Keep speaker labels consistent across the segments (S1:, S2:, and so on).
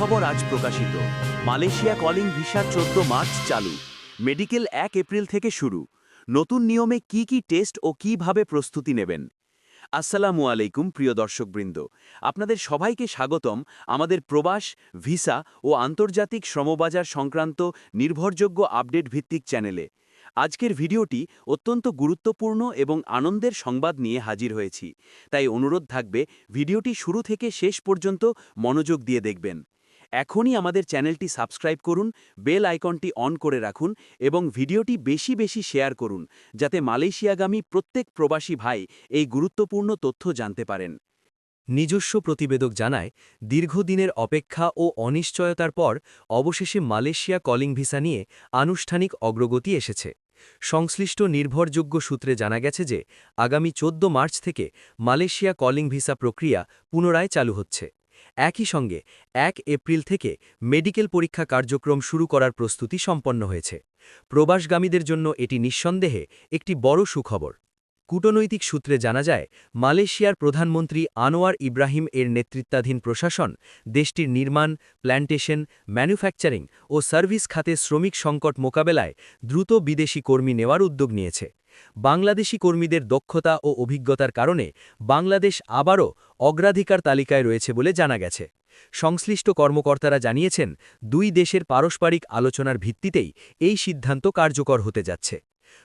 S1: সুখবর আজ প্রকাশিত। মালয়েশিয়া কলিং ভিসার 14 মার্চ চালু। মেডিকেল 1 এপ্রিল থেকে শুরু। নতুন নিয়মে কি কি টেস্ট ও কিভাবে প্রস্তুতি নেবেন। আসসালামু আলাইকুম প্রিয় দর্শকবৃন্দ, আপনাদের সবাইকে স্বাগতম আমাদের প্রবাস, ভিসা ও আন্তর্জাতিক শ্রমবাজার সংক্রান্ত নির্ভরযোগ্য আপডেট ভিত্তিক চ্যানেলে। আজকের ভিডিওটি অত্যন্ত গুরুত্বপূর্ণ এবং আনন্দের সংবাদ নিয়ে হাজির হয়েছি, তাই অনুরোধ থাকবে ভিডিওটি শুরু থেকে শেষ পর্যন্ত মনোযোগ দিয়ে দেখবেন। এখনই আমাদের চ্যানেলটি সাবস্ক্রাইব করুন, বেল আইকনটি অন করে রাখুন এবং ভিডিওটি বেশি বেশি শেয়ার করুন, যাতে মালয়েশিয়াগামী প্রত্যেক প্রবাসী ভাই এই গুরুত্বপূর্ণ তথ্য জানতে পারেন।
S2: নিজস্ব প্রতিবেদক জানায়, দীর্ঘদিনের অপেক্ষা ও অনিশ্চয়তার পর অবশেষে মালয়েশিয়া কলিং ভিসা নিয়ে আনুষ্ঠানিক অগ্রগতি এসেছে। সংশ্লিষ্ট নির্ভরযোগ্য সূত্রে জানা গেছে যে আগামী 14 মার্চ থেকে মালয়েশিয়া কলিং ভিসা প্রক্রিয়া পুনরায় চালু হচ্ছে। একই সঙ্গে 1 এপ্রিল থেকে মেডিকেল পরীক্ষা কার্যক্রম শুরু করার প্রস্তুতি সম্পন্ন হয়েছে। প্রবাসগামীদের জন্য এটি নিঃসন্দেহে একটি বড় সুখবর। কূটনৈতিক সূত্রে জানা যায়, মালয়েশিয়ার প্রধানমন্ত্রী আনোয়ার ইব্রাহিম এর নেতৃত্বাধীন প্রশাসন দেশটির নির্মাণ, প্ল্যান্টেশন, ম্যানুফ্যাকচারিং ও সার্ভিস খাতে শ্রমিক সংকট মোকাবেলায় দ্রুত বিদেশি কর্মী নেওয়ার উদ্যোগ নিয়েছে। বাংলাদেশি কর্মীদের দক্ষতা ও অভিজ্ঞতার কারণে বাংলাদেশ আবারও অগ্রাধিকার তালিকায় রয়েছে বলে জানা গেছে। সংশ্লিষ্ট কর্মকর্তারা জানিয়েছেন, দুই দেশের পারস্পরিক আলোচনার ভিত্তিতেই এই সিদ্ধান্ত কার্যকর হতে যাচ্ছে।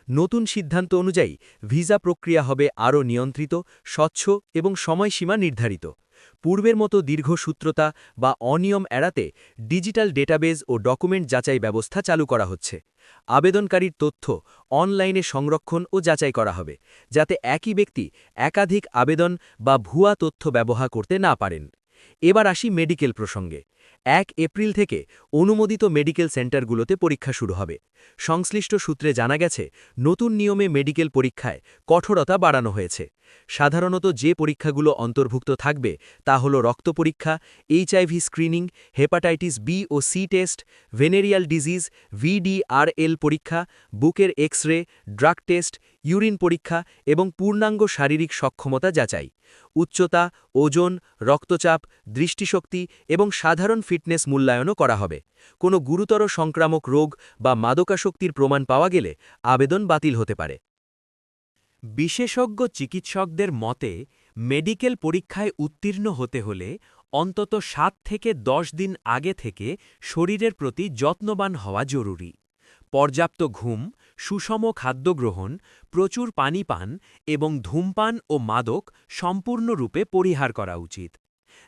S2: নতুন সিদ্ধান্ত অনুযায়ী ভিসা প্রক্রিয়া হবে আরও নিয়ন্ত্রিত, স্বচ্ছ এবং সময়সীমা নির্ধারিত। পূর্বের মতো দীর্ঘসূত্রতা বা অনিয়ম এড়াতে ডিজিটাল ডেটাবেজ ও ডকুমেন্ট যাচাই ব্যবস্থা চালু করা হচ্ছে। আবেদনকারীর তথ্য অনলাইনে সংরক্ষণ ও যাচাই করা হবে, যাতে একই ব্যক্তি একাধিক আবেদন বা ভুয়া তথ্য ব্যবহার করতে না পারেন। এবার আসি মেডিকেল প্রসঙ্গে। 1 এপ্রিল থেকে অনুমোদিত মেডিকেল সেন্টারগুলোতে পরীক্ষা শুরু হবে। সংশ্লিষ্ট সূত্রে জানা গেছে, নতুন নিয়মে মেডিকেল পরীক্ষায় কঠোরতা বাড়ানো হয়েছে। সাধারণত যে পরীক্ষাগুলো অন্তর্ভুক্ত থাকবে তা হল রক্ত পরীক্ষা, এইচআইভি স্ক্রিনিং, হেপাটাইটিস বি ও C test, venereal disease VDRL পরীক্ষা, বুকের এক্স-রে, ড্রাগ টেস্ট, ইউরিন পরীক্ষা এবং পূর্ণাঙ্গ শারীরিক সক্ষমতা যাচাই। উচ্চতা, ওজন, রক্তচাপ, দৃষ্টিশক্তি এবং সাধারণ ফিটনেস মূল্যায়নও করা হবে। কোনো গুরুতর সংক্রামক রোগ বা মাদকাসক্তির প্রমাণ পাওয়া গেলে আবেদন বাতিল হতে পারে।
S3: বিশেষজ্ঞ চিকিৎসকদের মতে, মেডিকেল পরীক্ষায় উত্তীর্ণ হতে হলে অন্তত 7 থেকে 10 দিন আগে থেকে শরীরের প্রতি যত্নবান হওয়া জরুরি। পর্যাপ্ত ঘুম, সুষম খাদ্য গ্রহণ, প্রচুর পানি পান এবং ধূমপান ও মাদক সম্পূর্ণরূপে পরিহার করা উচিত।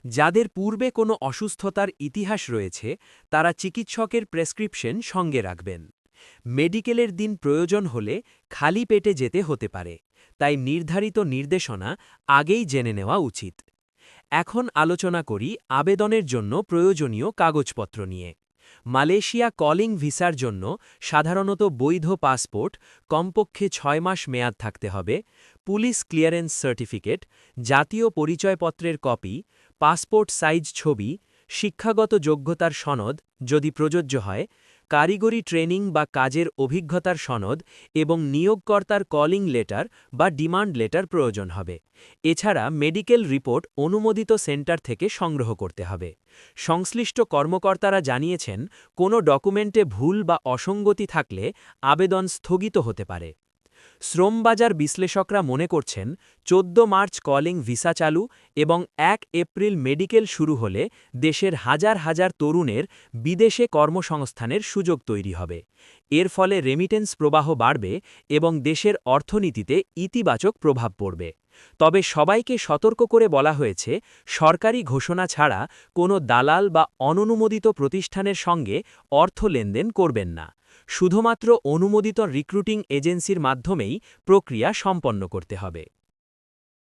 S3: যাদের পূর্বে কোনো অসুস্থতার ইতিহাস রয়েছে, তারা চিকিৎসকের প্রেসক্রিপশন সঙ্গে রাখবেন। মেডিকেলের দিন প্রয়োজন হলে খালি পেটে যেতে হতে পারে, তাই নির্ধারিত নির্দেশনা আগেই জেনে নেওয়া উচিত। এখন আলোচনা করি আবেদনের জন্য প্রয়োজনীয় কাগজপত্র নিয়ে। মালয়েশিয়া কলিং ভিসার জন্য সাধারণত বৈধ পাসপোর্ট, কমপক্ষে 6 মাস মেয়াদ থাকতে হবে, পুলিশ ক্লিয়ারেন্স সার্টিফিকেট, জাতীয় পরিচয়পত্রের কপি, পাসপোর্ট সাইজ ছবি, শিক্ষাগত যোগ্যতার সনদ যদি প্রযোজ্য হয়, কারিগরি ট্রেনিং বা কাজের অভিজ্ঞতার সনদ এবং নিয়োগকর্তার কলিং লেটার বা ডিমান্ড লেটার প্রয়োজন হবে। এছাড়া মেডিকেল রিপোর্ট অনুমোদিত সেন্টার থেকে সংগ্রহ করতে হবে। সংশ্লিষ্ট কর্মকর্তারা জানিয়েছেন, কোনো ডকুমেন্টে ভুল বা অসঙ্গতি থাকলে আবেদন স্থগিত হতে পারে। শ্রমবাজার বিশ্লেষকরা মনে করছেন, 14 মার্চ কলিং ভিসা চালু এবং 1 এপ্রিল মেডিকেল শুরু হলে দেশের হাজার হাজার তরুণের বিদেশে কর্মসংস্থানের সুযোগ তৈরি হবে। এর ফলে রেমিটেন্স প্রবাহ বাড়বে এবং দেশের অর্থনীতিতে ইতিবাচক প্রভাব পড়বে। তবে সবাইকে সতর্ক করে বলা হয়েছে, সরকারি ঘোষণা ছাড়া কোনো দালাল বা অননুমোদিত প্রতিষ্ঠানের সঙ্গে অর্থ লেনদেন করবেন না। শুধুমাত্র অনুমোদিত রিক্রুটিং এজেন্সির মাধ্যমেই প্রক্রিয়া সম্পন্ন করতে হবে।